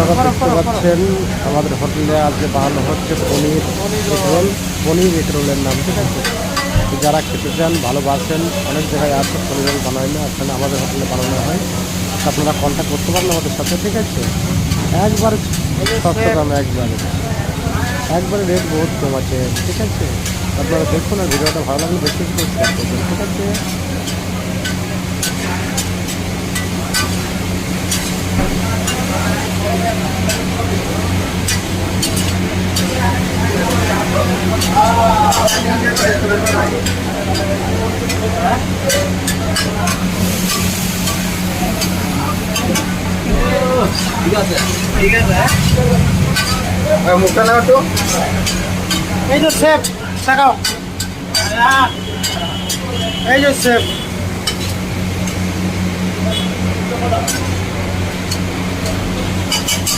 আপনারা দেখতে পাচ্ছেন আমাদের হোটেলে আজকে বানানো হচ্ছে পনির এগ রোলের নাম, ঠিক আছে। তো যারা খেতে চান, ভালোবাসেন, অনেক জায়গায় আছে পনির রোল বানায় না, আসলে আমাদের হোটেলে বানানো হয়। আপনারা কন্ট্যাক্ট করতে পারেন আমাদের সাথে, ঠিক আছে। একবার সস্তা দাম, একবারে রেট বহুত কম আছে, ঠিক আছে। আপনারা দেখুন আর ভিডিওটা ভালো লাগলে বেশি বেশি করে শেয়ার করবেন, ঠিক আছে। ঠিক আছে, ঠিক আছে। মুখটা নাও একটু। এই যে সেফ তাকাও, এই যে সেফ।